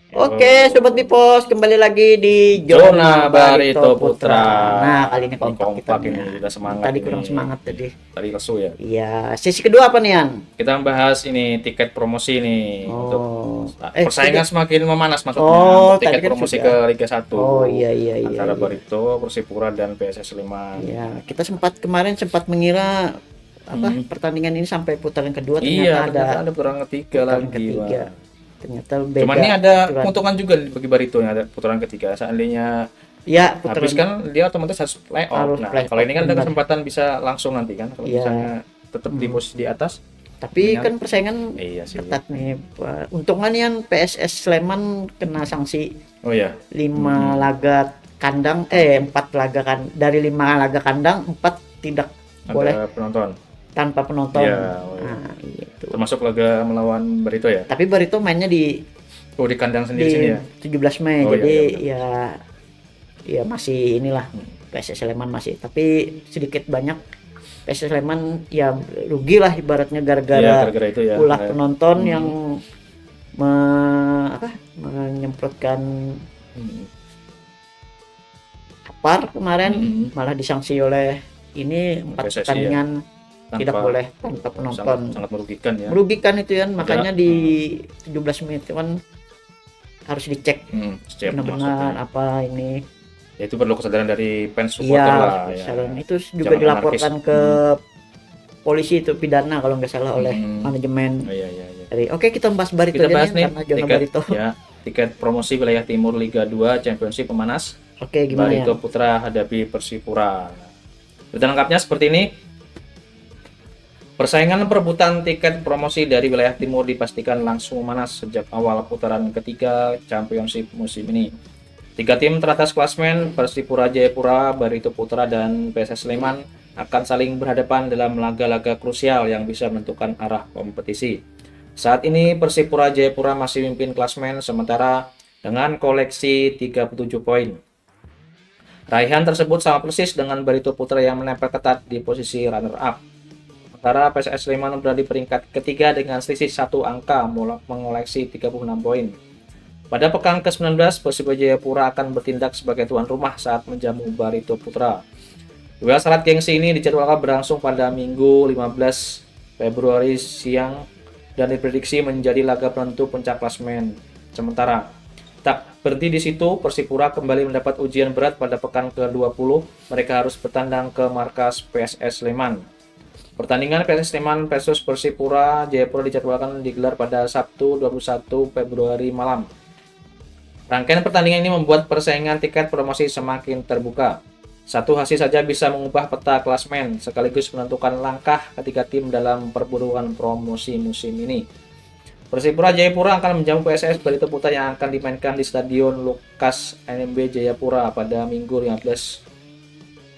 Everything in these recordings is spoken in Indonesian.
Oke, Sobat Bipos, kembali lagi di Zona Barito Putra. Nah, kali ini Ini kompak ini, udah semangat Tadi ini. kurang semangat tadi. Tadi lesu ya. Iya, sesi kedua apa nih, Yan? Kita membahas ini tiket promosi nih untuk persaingan semakin memanas maksudnya untuk tadi tiket kan promosi sudah. ke Liga 1. Oh, iya. Antara Barito, Persipura dan PSS Sleman. Iya, kita kemarin sempat mengira pertandingan ini sampai putaran kedua, Iya, ternyata ada putaran ketiga lagi. ketiga. Wah. Ternyata beda. Cuman ini ada aturan. keuntungan juga bagi Barito yang ada putaran ketiga. Seandainya Ya, habis kan dia otomatis harus play off. Harus Nah, play kalau off, ini kan ada benar. kesempatan bisa langsung nanti kan. Kalau Iya. misalnya tetap di posisi di atas. Tapi Dengan- kan persaingan Iya sih. ketat nih. Pak. Untungnya nih, Yan, PSS Sleman kena sanksi Oh ya. 5 laga kandang, 4 laga kan, dari 5 laga kandang 4 tidak boleh Ada penonton. tanpa penonton. Iya, oh iya. Nah, itu. Termasuk laga melawan Barito ya. Tapi Barito mainnya di Di kandang sendiri sini ya. 17 Mei. Oh, jadi iya, ya masih inilah PSS Sleman masih, tapi sedikit banyak PSS Sleman ya rugi lah ibaratnya Iya, gara-gara gara-gara itu ya. ulah Nah, penonton yang menyemprotkan apar kemarin, malah disanksi oleh ini 4 PSSI pertandingan tidak tanpa- boleh tanpa penonton. sangat merugikan ya. Merugikan itu ya, makanya di 17 menit itu kan harus dicek Setiap benar-benar masuknya. apa ini. Ya, itu perlu kesadaran dari fans supporter Iya, lah ya. kesalahan itu juga Jangan dilaporkan anarkis. ke polisi itu pidana kalau nggak salah oleh manajemen Oh, iya. dari. Oke, kita bahas Barito Kita aja bahas nih karena zona tiket Barito. ya, tiket promosi wilayah timur Liga 2 Championship pemanas. Oke, gimana ya? Barito Putra hadapi Persipura. Berita lengkapnya seperti ini. Persaingan perebutan tiket promosi dari wilayah timur dipastikan langsung memanas sejak awal putaran ketiga Championship musim ini. 3 tim teratas klasmen Persipura Jayapura, Barito Putra, dan PSS Sleman akan saling berhadapan dalam laga-laga krusial yang bisa menentukan arah kompetisi. Saat ini Persipura Jayapura masih memimpin klasmen sementara dengan koleksi 37 poin. Raihan tersebut sama persis dengan Barito Putra yang menempel ketat di posisi runner-up. Sementara PSS Sleman berada di peringkat ketiga dengan selisih 1 angka mengoleksi 36 poin. Pada pekan ke-19, Persipura Jayapura akan bertindak sebagai tuan rumah saat menjamu Barito Putra. Duel syarat gengsi ini dijadwalkan berlangsung pada Minggu 15 Februari siang dan diprediksi menjadi laga penentu puncak klasemen. Sementara tak berhenti di situ, Persipura kembali mendapat ujian berat pada pekan ke-20. Mereka harus bertandang ke markas PSS Sleman. Pertandingan PSS Sleman versus Persipura Jayapura dijadwalkan digelar pada Sabtu 21 Februari malam. Rangkaian pertandingan ini membuat persaingan tiket promosi semakin terbuka. Satu hasil saja bisa mengubah peta klasemen, sekaligus menentukan langkah ketiga tim dalam perburuan promosi musim ini. Persipura Jayapura akan menjamu PSS Barito Putra yang akan dimainkan di Stadion Lukas NMB Jayapura pada Minggu 15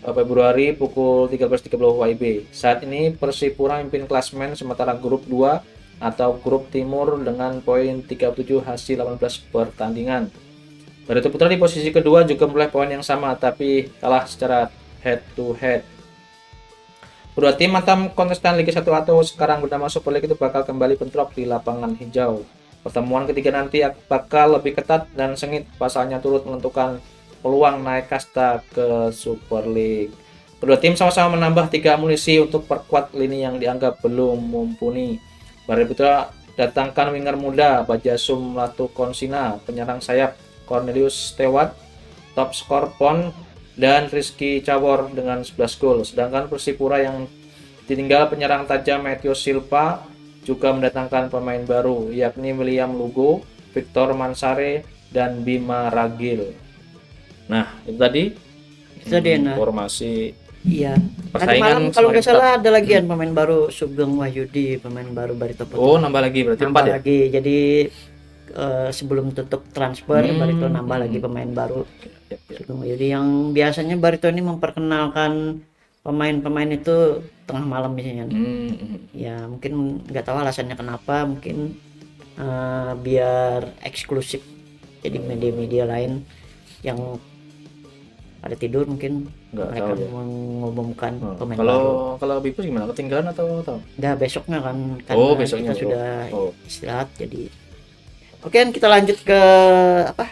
Februari pukul 13.30 WIB. Saat ini Persipura memimpin klasemen sementara grup 2 atau grup timur dengan poin 37 hasil 18 pertandingan. Barito Putra di posisi kedua juga memperoleh poin yang sama tapi kalah secara head to head. Kedua tim mantan kontestan Liga 1 atau sekarang bernama Super League itu bakal kembali bentrok di lapangan hijau. Pertemuan ketiga nanti bakal lebih ketat dan sengit, pasalnya turut menentukan peluang naik kasta ke Super League. Kedua tim sama-sama menambah 3 amunisi untuk perkuat lini yang dianggap belum mumpuni. Barito Putra datangkan winger muda Bajasum Latukonsina, penyerang sayap Cornelius Stewart, top skor Pon, dan Rizky Cawor dengan 11 gol. Sedangkan Persipura yang ditinggal penyerang tajam Matthew Silva juga mendatangkan pemain baru, yakni William Lugo, Victor Mansare, dan Bima Ragil. Nah, itu tadi informasi. Iya. Tadi Persaingan malam kalau nggak semakin salah ada lagi pemain baru Sugeng Wahyudi, pemain baru Barito Putra. Oh, nambah lagi berarti 4 nambah ya? lagi. Jadi sebelum tutup transfer Barito nambah lagi pemain baru. Sugeng Wahyudi yang biasanya Barito ini memperkenalkan pemain-pemain itu tengah malam biasanya. Ya mungkin nggak tahu alasannya kenapa, mungkin biar eksklusif jadi media-media lain yang pada tidur mungkin Nggak mereka tahu ya. mengumumkan pemain Kalau baru. kalau Bipus gimana? Ketinggalan atau tahu? Udah besoknya kan Oh, karena besoknya. kita sudah Oh. istirahat jadi. Oke, kita lanjut ke apa?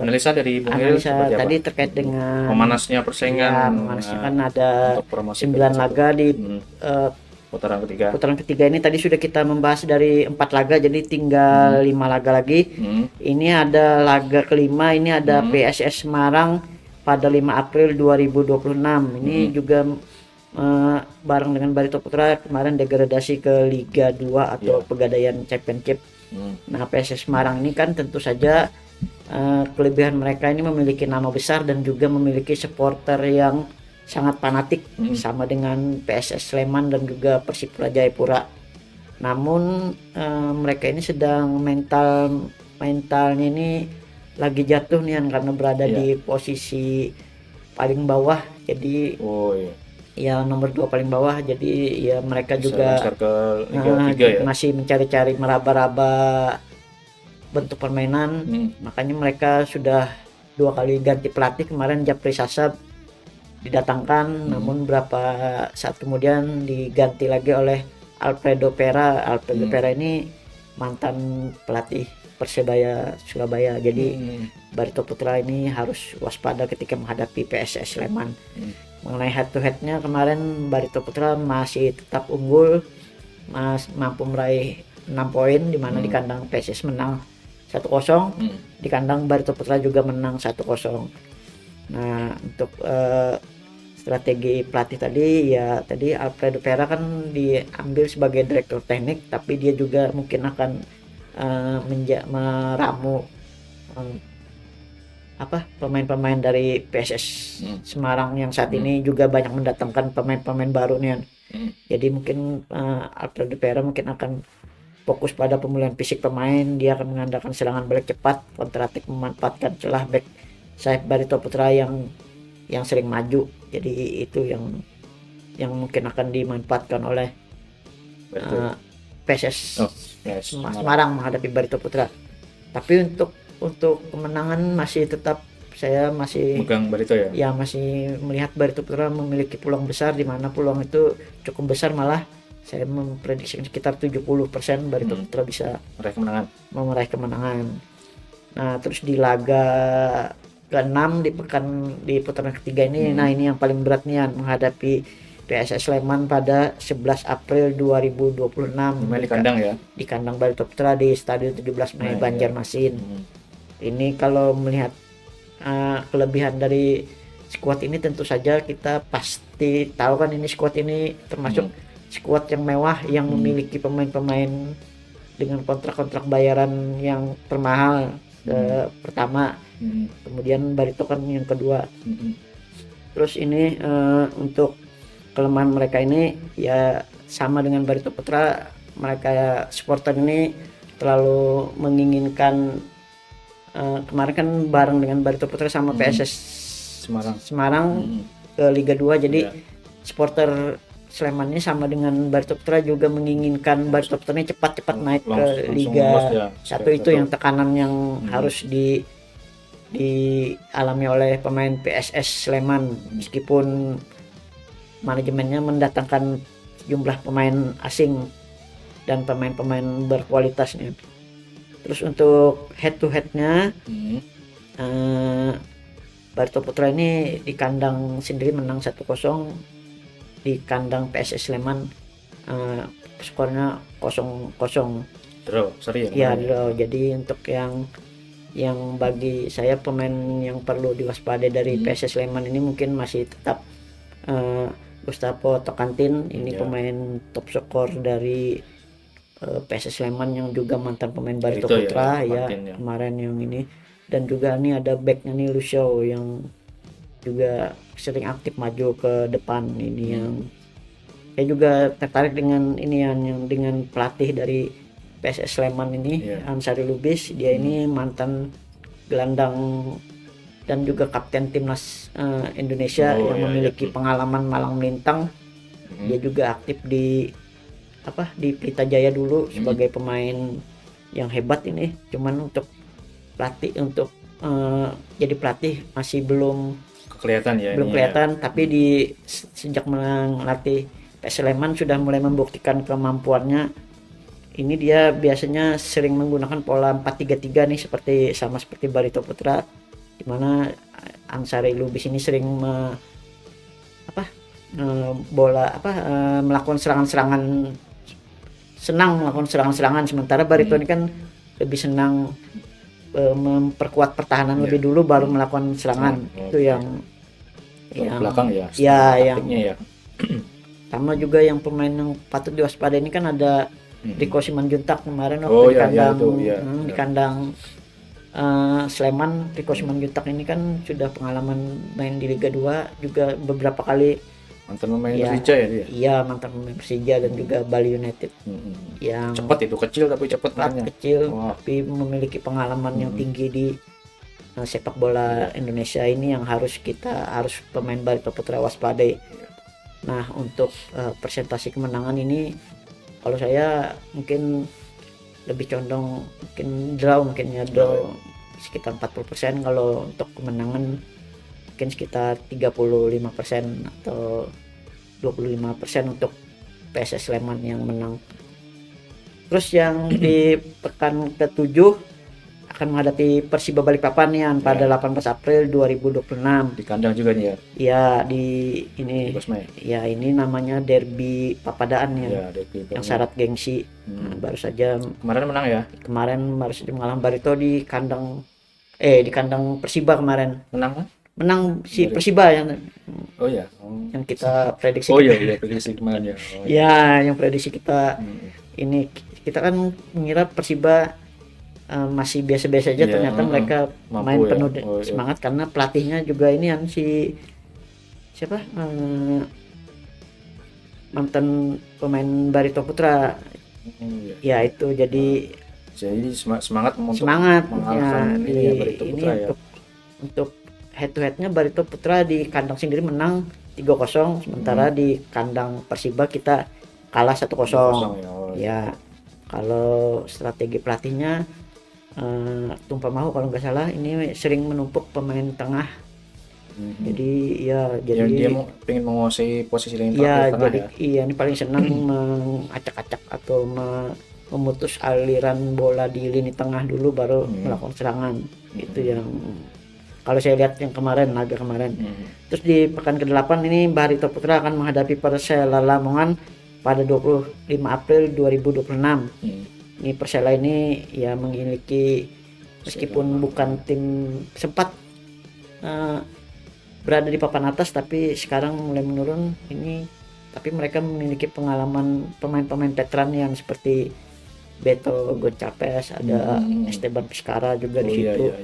Analisa dari Bung Hil Analisa seperti apa? tadi terkait dengan Memanasnya persaingan ya, memanasnya kan ada untuk promosi 9 Liga 1. laga di Putaran ketiga. putaran ketiga ini. Tadi sudah kita membahas dari 4 laga, jadi tinggal 5 laga lagi. Ini ada laga kelima, ini ada PSS Semarang pada 5 April 2026. Ini juga bareng dengan Barito Putra kemarin degradasi ke Liga 2 atau Pegadaian Championship. Nah, PSS Semarang ini kan tentu saja kelebihan mereka ini memiliki nama besar dan juga memiliki supporter yang sangat fanatik sama dengan PSS Sleman dan juga Persipura Jayapura. Namun mereka ini sedang mentalnya ini lagi jatuh nih karena berada di posisi paling bawah. Jadi ya nomor 2 paling bawah. Jadi ya mereka juga ke Liga 3 ya. masih mencari-cari meraba-raba bentuk permainan. Makanya mereka sudah 2 kali ganti pelatih. Kemarin Japri Sasa didatangkan, namun berapa saat kemudian diganti lagi oleh Alfredo Pera. Alfredo Pera ini mantan pelatih Persebaya Surabaya. Jadi Barito Putra ini harus waspada ketika menghadapi PSS Sleman. Mengenai head to headnya kemarin Barito Putra masih tetap unggul, mampu meraih 6 poin, di mana di kandang PSS menang 1-0, di kandang Barito Putra juga menang 1-0. Nah, untuk strategi pelatih tadi ya, tadi Alfredo Pera kan diambil sebagai direktur teknik, tapi dia juga mungkin akan meramu pemain-pemain dari PSS Semarang yang saat ini juga banyak mendatangkan pemain-pemain baru nih. Jadi mungkin Alfredo Pera mungkin akan fokus pada pemulihan fisik pemain. Dia akan mengandalkan serangan balik cepat, counter attack, memanfaatkan celah back sayap Barito Putra yang sering maju. Jadi itu yang mungkin akan dimanfaatkan oleh PSS Semarang menghadapi Barito Putra. Tapi untuk kemenangan masih tetap saya masih megang Barito ya. Ya, masih melihat Barito Putra memiliki peluang besar, di mana peluang itu cukup besar, malah saya memprediksi sekitar 70% Barito Putra bisa meraih kemenangan. Nah, terus di laga ke-6 di putaran ketiga ini, nah ini yang paling berat nih menghadapi PSS Sleman pada 11 April 2026 di kandang ya. Di kandang Barito Putra di Stadion 17 Mei Banjarmasin. Ini kalau melihat kelebihan dari skuad ini, tentu saja kita pasti tahu kan ini skuad ini termasuk skuad yang mewah yang memiliki pemain-pemain dengan kontrak-kontrak bayaran yang termahal. Pertama, kemudian Barito kan yang kedua. Terus ini untuk kelemahan mereka ini ya sama dengan Barito Putra, mereka supporter ini terlalu menginginkan kemarin kan bareng dengan Barito Putra sama PSS Semarang ke Liga 2, jadi supporter Sleman ini sama dengan Barito Putra juga menginginkan Barito Putra ini cepat-cepat naik ke Liga 1. Itu yang tekanan yang harus dialami oleh pemain PSS Sleman, meskipun manajemennya mendatangkan jumlah pemain asing dan pemain-pemain berkualitas nih. Terus untuk head to headnya Barito Putra ini di kandang sendiri menang 1-0, di kandang PSS Sleman skornya 0-0. Draw, sorry ya. Draw. Jadi untuk yang bagi saya pemain yang perlu diwaspadai dari PSS Sleman ini mungkin masih tetap Gustavo Tokantin, ini pemain top skor dari PSS Sleman yang juga mantan pemain Barito Putra kemarin yang ini. Dan juga ini ada backnya nih Lucio yang juga sering aktif maju ke depan ini. Yang saya juga tertarik dengan ini yang dengan pelatih dari PSS Sleman ini, Ansari Lubis. Dia ini mantan gelandang dan juga kapten timnas Indonesia yang memiliki pengalaman malang melintang. Dia juga aktif di Pelita Jaya dulu sebagai pemain yang hebat ini. Cuman untuk jadi pelatih masih belum kelihatan ya. belum ini kelihatan, tapi sejak melatih PS Sleman sudah mulai membuktikan kemampuannya. Ini dia biasanya sering menggunakan pola 4-3-3 nih, sama seperti Barito Putra, di mana Ansari Lubis ini sering melakukan serangan-serangan, sementara Barito ini kan lebih senang memperkuat pertahanan lebih dulu baru melakukan serangan. Itu yang belakang ya. yang taktiknya ya. sama juga yang pemain yang patut diwaspadai ini kan ada Riko Simanjuntak kemarin Oh, waktu di kandang di kandang Sleman. Riko Simanjuntak ini kan sudah pengalaman main di Liga 2, juga beberapa kali mantan pemain ya, Persija ya dia. Iya, mantan pemain Persija dan juga Bali United. Yang Cepat itu, kecil tapi cepat mainnya. kecil tapi memiliki pengalaman yang tinggi di sepak bola Indonesia ini, yang harus pemain Barito Putra waspadai. Nah, untuk persentase kemenangan ini kalau saya mungkin lebih condong draw sekitar 40%. Kalau untuk kemenangan mungkin sekitar 35% atau 25% untuk PSS Sleman yang menang. Terus yang di pekan ke-7 akan menghadapi Persiba Balikpapan yang pada 18 April 2026 di kandang juga nih ya. Ya, di ini Bosmai. ya, ini namanya derby Papadaan Ya, yang syarat gengsi. Nah, baru saja kemarin menang ya. Kemarin baru saja mengalahkan Barito di kandang Persiba kemarin. Menang si Persiba yang yang kita prediksi. Prediksi kemarin ya. Yang prediksi kita ini, kita kan mengira Persiba masih biasa-biasa aja, ternyata mereka main penuh semangat karena pelatihnya juga ini yang siapa mantan pemain Barito Putra. Ya itu jadi semangat mengalahkan Barito Putra ya. Untuk head to headnya Barito Putra di kandang sendiri menang 3-0, sementara di kandang Persiba kita kalah 1-0. Ya, kalau strategi pelatihnya Tumpa Mahu kalau nggak salah ini sering menumpuk pemain tengah. Jadi dia pengen menguasai posisi lini tengah ya. Ini paling senang mengacak-acak atau memutus aliran bola di lini tengah dulu baru melakukan serangan. Itu yang kalau saya lihat yang laga kemarin. Terus di pekan ke-8 ini Barito Putra akan menghadapi Persela Lamongan pada 25 April 2026. Ini Persela ini ya memiliki, meskipun bukan tim sempat berada di papan atas tapi sekarang mulai menurun ini, tapi mereka memiliki pengalaman pemain-pemain veteran yang seperti Beto Goncalves, ada Esteban Vizcarra juga di situ.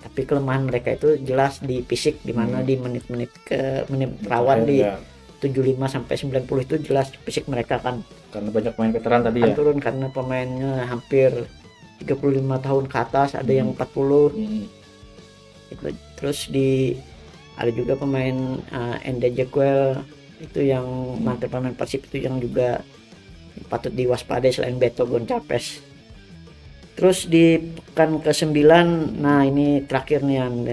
Tapi kelemahan mereka itu jelas di fisik, di mana di menit-menit rawan di 75 sampai 90 itu jelas fisik mereka kan, karena banyak pemain veteran tadi ya turun, karena pemainnya hampir 35 tahun ke atas, ada yang 40. Terus ada juga pemain Ende Jekwel itu yang mantan pemain Persib itu yang juga patut diwaspadai selain Beto Goncalves. Terus di pekan ke-9, nah ini terakhir nih yang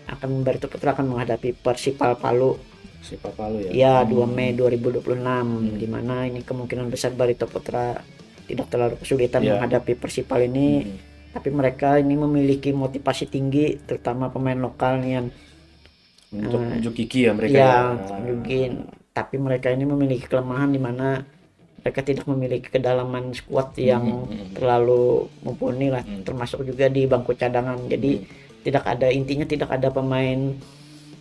akan Barito Putra akan menghadapi Persipal Palu. Ya, 2 Mei 2026, di mana ini kemungkinan besar Barito Putra tidak terlalu kesulitan menghadapi Persipal ini. Tapi mereka ini memiliki motivasi tinggi, terutama pemain lokal yang untuk unjuk gigi ya mereka. Tapi mereka ini memiliki kelemahan di mana mereka tidak memiliki kedalaman skuad yang terlalu mumpuni lah, termasuk juga di bangku cadangan. Jadi tidak ada pemain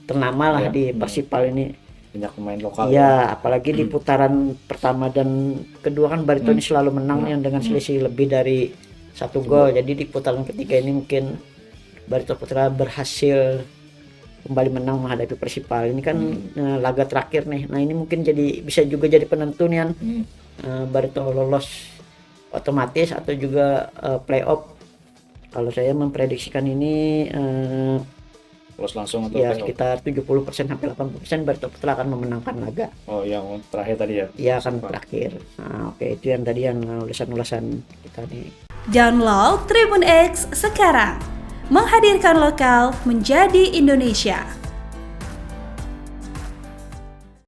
ternama lah di Persipal ini. Banyak pemain lokal. Ya, apalagi di putaran pertama dan kedua kan Barito ini selalu menang yang dengan selisih lebih dari 1 gol. Jadi di putaran ketiga ini mungkin Barito Putra berhasil kembali menang menghadapi Persipal. Ini kan laga terakhir nih. Nah, ini mungkin bisa juga jadi penentu nih Barito lolos otomatis atau juga playoff. Kalau saya memprediksikan ini lolos langsung atau sekitar 70% sampai 80% Barito Putra akan memenangkan laga. Yang terakhir tadi ya? Iya, akan terakhir. Nah, itu yang tadi yang ulasan kita nih. Download Tribun X sekarang, menghadirkan lokal menjadi Indonesia.